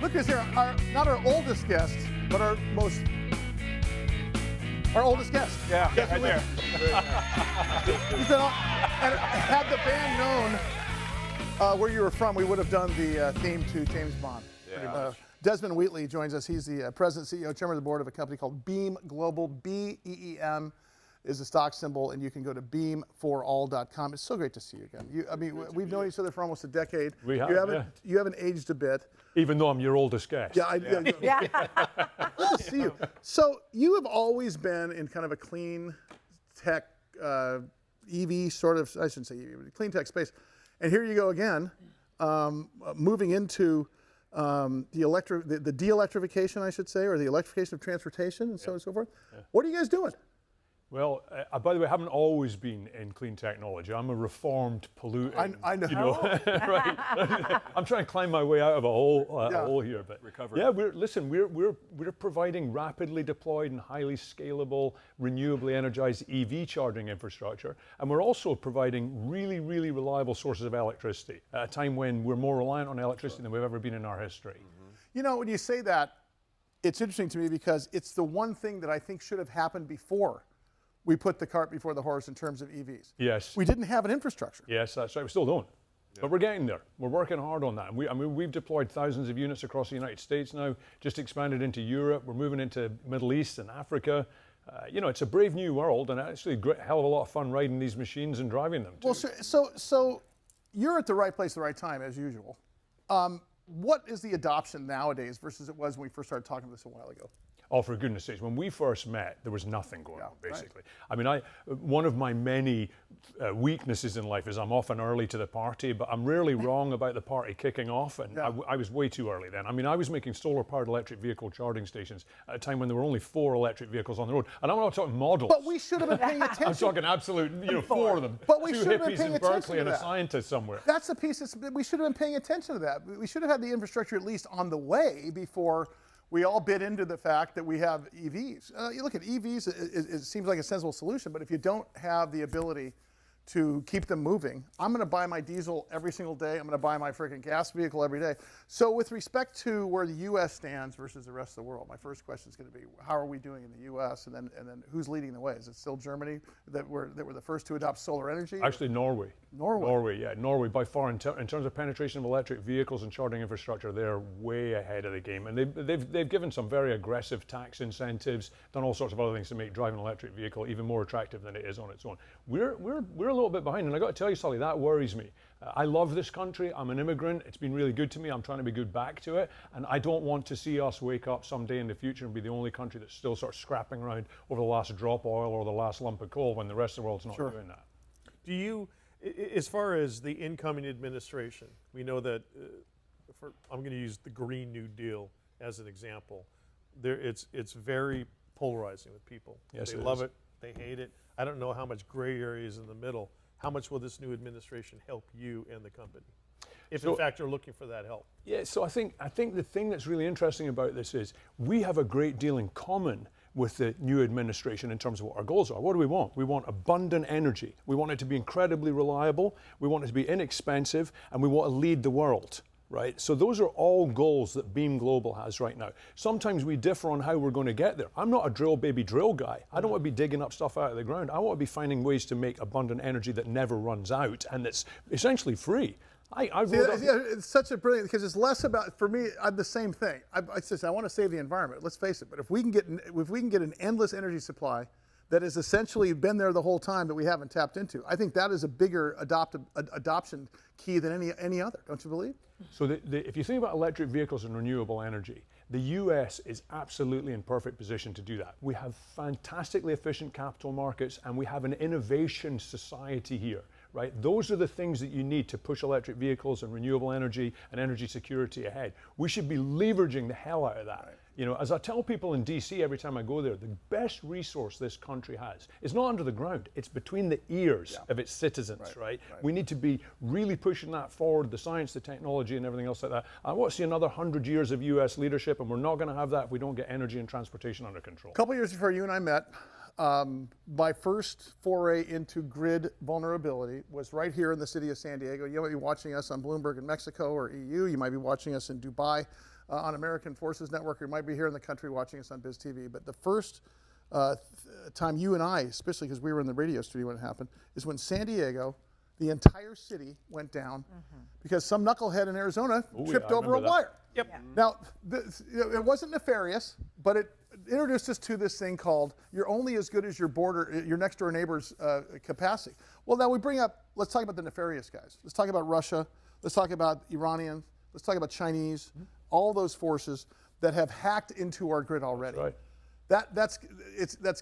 Look, is there not our oldest guest, but our oldest guest. Yeah, right there. He's been on, and had the band known where you were from, we would have done the theme to James Bond. Yeah. Desmond Wheatley joins us. He's the president, CEO, chairman of the board of a company called BEEM Global. BEEM is the stock symbol, and you can go to beamforall.com. It's so great to see you again. We've known each other for almost a decade. We have, You haven't aged a bit. Even though I'm your oldest guest. Yeah, Good to see you. So you have always been in kind of a clean tech, EV sort of, I shouldn't say EV, but clean tech space. And here you go again, moving into the de-electrification, I should say, or the electrification of transportation and so on and so forth. Yeah. What are you guys doing? Well, by the way, I haven't always been in clean technology. I'm a reformed pollutant. I know. You know, right? I'm trying to climb my way out of a hole here, but recovery. Yeah, we're providing rapidly deployed and highly scalable, renewably energized EV charging infrastructure, and we're also providing really, really reliable sources of electricity at a time when we're more reliant on electricity than we've ever been in our history. Mm-hmm. You know, when you say that, it's interesting to me because it's the one thing that I think should have happened before we put the cart before the horse in terms of EVs. Yes. We didn't have an infrastructure. Yes, that's right. We still don't. Yeah. But we're getting there. We're working hard on that. We've deployed thousands of units across the United States now, just expanded into Europe. We're moving into Middle East and Africa. You know, it's a brave new world, and actually a great hell of a lot of fun riding these machines and driving them too. Well, so you're at the right place at the right time, as usual. What is the adoption nowadays versus it was when we first started talking about this a while ago? Oh, for goodness sakes, when we first met, there was nothing going on, basically. Right. I mean, one of my many weaknesses in life is I'm often early to the party, but I'm rarely wrong about the party kicking off, and I was way too early then. I mean, I was making solar-powered electric vehicle charging stations at a time when there were only 4 electric vehicles on the road, and I'm not talking models. But we should have been paying attention. I'm talking absolute, 4 of them. But we 2 should have been hippies paying in attention Berkeley to and a that. scientist somewhere. That's the piece we should have been paying attention to that. We should have had the infrastructure at least on the way before we all bit into the fact that we have EVs. You look at EVs, it seems like a sensible solution, but if you don't have the ability to keep them moving, I'm going to buy my diesel every single day. I'm going to buy my freaking gas vehicle every day. So with respect to where the U.S. stands versus the rest of the world, my first question is going to be, how are we doing in the U.S. and then who's leading the way? Is it still Germany that were the first to adopt solar energy? Actually, Norway. Norway by far in terms of penetration of electric vehicles and charging infrastructure, they're way ahead of the game, and they've given some very aggressive tax incentives, done all sorts of other things to make driving an electric vehicle even more attractive than it is on its own. We're a little bit behind, and I got to tell you, Sully, that worries me. I love this country. I'm an immigrant. It's been really good to me. I'm trying to be good back to it, and I don't want to see us wake up someday in the future and be the only country that's still sort of scrapping around over the last drop of oil or the last lump of coal when the rest of the world's not doing that. Do you, as far as the incoming administration, we know that, I'm going to use the Green New Deal as an example. It's very polarizing with people. Yes, they love it, they hate it. I don't know how much gray area is in the middle. How much will this new administration help you and the company, if in fact you're looking for that help? Yeah, so I think the thing that's really interesting about this is we have a great deal in common with the new administration in terms of what our goals are. What do we want? We want abundant energy. We want it to be incredibly reliable. We want it to be inexpensive, and we want to lead the world. Right? So those are all goals that BEAM Global has right now. Sometimes we differ on how we're going to get there. I'm not a drill baby drill guy. I don't want to be digging up stuff out of the ground. I want to be finding ways to make abundant energy that never runs out and that's essentially free. It's such a brilliant, because it's less about, for me, I'm the same thing. I want to save the environment, let's face it, but if we can get an endless energy supply that has essentially been there the whole time that we haven't tapped into, I think that is a bigger adoption key than any other, don't you believe? So if you think about electric vehicles and renewable energy, the US is absolutely in perfect position to do that. We have fantastically efficient capital markets, and we have an innovation society here, right? Those are the things that you need to push electric vehicles and renewable energy and energy security ahead. We should be leveraging the hell out of that. Right. You know, as I tell people in DC every time I go there, the best resource this country has is not under the ground, it's between the ears of its citizens, right? We need to be really pushing that forward, the science, the technology, and everything else like that. I want to see another 100 years of US leadership, and we're not going to have that if we don't get energy and transportation under control. A couple years before you and I met, my first foray into grid vulnerability was right here in the city of San Diego. You might be watching us on Bloomberg in Mexico or EU. You might be watching us in Dubai. on American Forces Network, or you might be here in the country watching us on Biz TV. But the first time you and I, especially because we were in the radio studio when it happened, is when San Diego, the entire city went down because some knucklehead in Arizona tripped over a wire. Yep. Yeah. Now, it wasn't nefarious, but it introduced us to this thing called you're only as good as your border, your next door neighbor's capacity. Well, now we bring up, let's talk about the nefarious guys. Let's talk about Russia. Let's talk about Iranian. Let's talk about Chinese. All those forces that have hacked into our grid already. Right. That's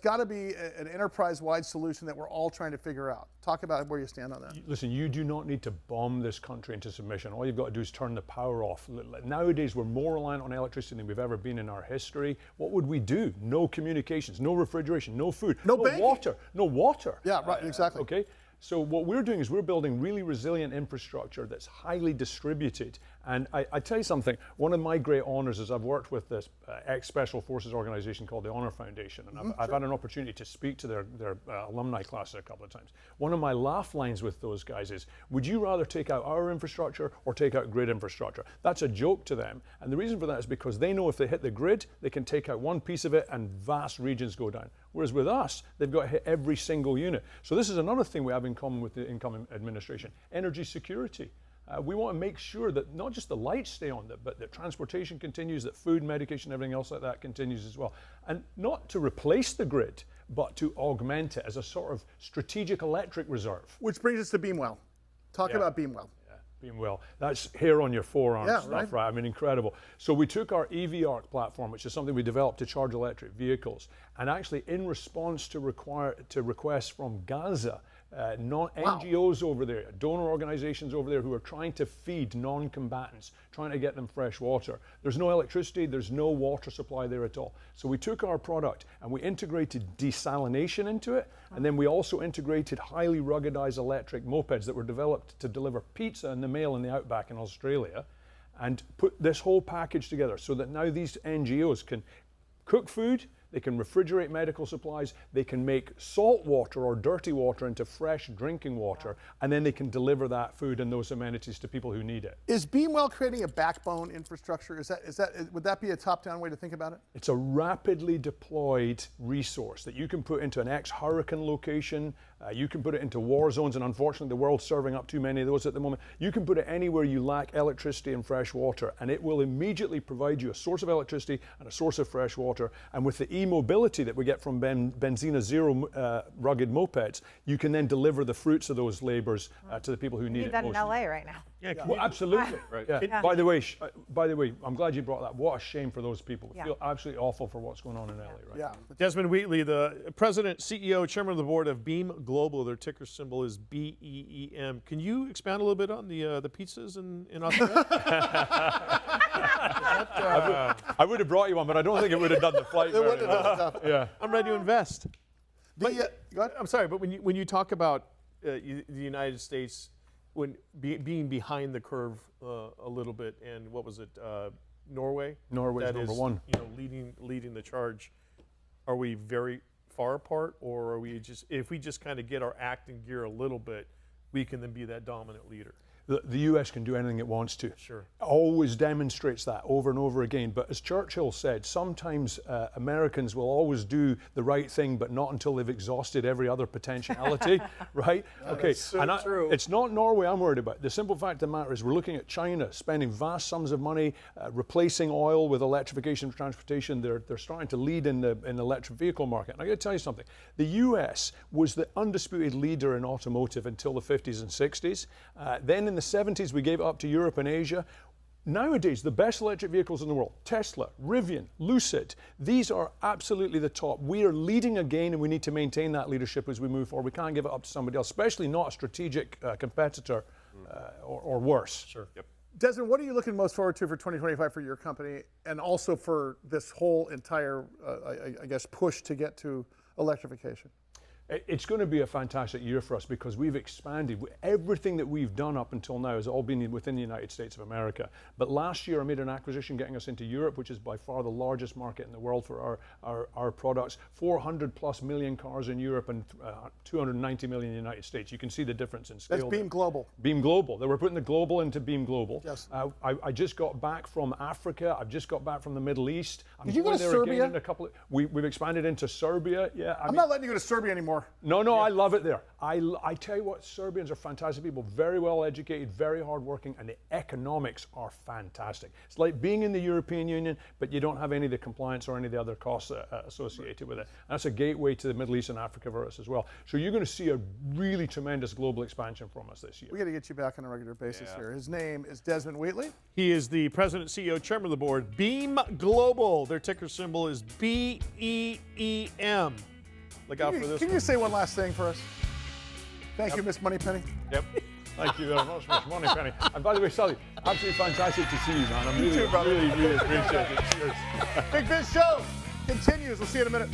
got to be an enterprise-wide solution that we're all trying to figure out. Talk about where you stand on that. Listen, you do not need to bomb this country into submission. All you've got to do is turn the power off. Nowadays, we're more reliant on electricity than we've ever been in our history. What would we do? No communications, no refrigeration, no food, No banking. water, no water. Yeah, right, exactly. Okay. So what we're doing is we're building really resilient infrastructure that's highly distributed. And I tell you something, one of my great honors is I've worked with this ex-Special Forces organization called the Honor Foundation, and I've had an opportunity to speak to their alumni classes a couple of times. One of my laugh lines with those guys is, would you rather take out our infrastructure or take out grid infrastructure? That's a joke to them. And the reason for that is because they know if they hit the grid, they can take out one piece of it and vast regions go down. Whereas with us, they've got to hit every single unit. So this is another thing we have in common with the incoming administration, energy security. We want to make sure that not just the lights stay on, but that transportation continues, that food, medication, everything else like that continues as well. And not to replace the grid, but to augment it as a sort of strategic electric reserve. Which brings us to BeamWell. Talk about BeamWell. BeamWell. That's hair on your forearm Yeah, stuff, right? I mean, incredible. So we took our EV ARC platform, which is something we developed to charge electric vehicles, and actually in response to requests from Gaza, NGOs over there, donor organizations over there who are trying to feed non-combatants, trying to get them fresh water. There's no electricity, there's no water supply there at all. So we took our product and we integrated desalination into it, and then we also integrated highly ruggedized electric mopeds that were developed to deliver pizza in the mail in the outback in Australia, and put this whole package together so that now these NGOs can cook food, they can refrigerate medical supplies, they can make salt water or dirty water into fresh drinking water, and then they can deliver that food and those amenities to people who need it. Is BeamWell creating a backbone infrastructure? Would that be a top-down way to think about it? It's a rapidly deployed resource that you can put into an ex-hurricane location, you can put it into war zones, and unfortunately the world's serving up too many of those at the moment. You can put it anywhere you lack electricity and fresh water, and it will immediately provide you a source of electricity and a source of fresh water. And with the e-mobility that we get from Benzina Zero rugged mopeds, you can then deliver the fruits of those labors to the people who need it that most. in LA right now. Well, absolutely. Right. Yeah. By the way, I'm glad you brought that. What a shame for those people. We feel absolutely awful for what's going on in LA right now. Desmond Wheatley, the president, CEO, chairman of the board of BEEM Global. Their ticker symbol is BEEM. Can you expand a little bit on the pizzas in Australia? I would have brought you one, but I don't think it would have done the flight. Very well. Yeah. I'm ready to invest. Go ahead. I'm sorry, but when you talk about the United States being behind the curve a little bit, and what was it, Norway? Norway's that number is, one. leading the charge. Are we very far apart, or are we if we just kind of get our act in gear a little bit, we can then be that dominant leader? The US can do anything it wants to. Sure. Always demonstrates that over and over again. But as Churchill said, sometimes Americans will always do the right thing, but not until they've exhausted every other potentiality, right? Okay, that's so true. It's not Norway I'm worried about. The simple fact of the matter is we're looking at China spending vast sums of money replacing oil with electrification of transportation. They're starting to lead in the electric vehicle market. And I got to tell you something. The US was the undisputed leader in automotive until the 50s and 60s. Then in the 70s, we gave it up to Europe and Asia. Nowadays, the best electric vehicles in the world, Tesla, Rivian, Lucid, these are absolutely the top. We are leading again, and we need to maintain that leadership as we move forward. We can't give it up to somebody else, especially not a strategic competitor or worse. Sure. Yep. Desmond, what are you looking most forward to for 2025 for your company, and also for this whole entire, I guess, push to get to electrification? It's going to be a fantastic year for us because we've expanded. Everything that we've done up until now has all been within the United States of America. But last year I made an acquisition getting us into Europe, which is by far the largest market in the world for our products. 400 plus million cars in Europe and 290 million in the United States. You can see the difference in scale. That's BEEM Global. BEEM Global. They were putting the global into BEEM Global. Yes. I just got back from Africa. I've just got back from the Middle East. Did you go to Serbia? In a couple of, we've expanded into Serbia. Yeah. I'm not letting you go to Serbia anymore. No, I love it there. I tell you what, Serbians are fantastic people, very well educated, very hardworking, and the economics are fantastic. It's like being in the European Union, but you don't have any of the compliance or any of the other costs associated with it. And that's a gateway to the Middle East and Africa for us as well. So you're going to see a really tremendous global expansion from us this year. We got to get you back on a regular basis here. His name is Desmond Wheatley. He is the president, CEO, chairman of the board, BEEM Global. Their ticker symbol is BEEM. Look out for this. Can you say one last thing for us? Thank you, Miss Moneypenny. Yep. Thank you very much, Mr. Moneypenny. And by the way, Sally, absolutely fantastic to see you, man. I'm really, really appreciate it. Cheers. Big Biz Show continues. We'll see you in a minute.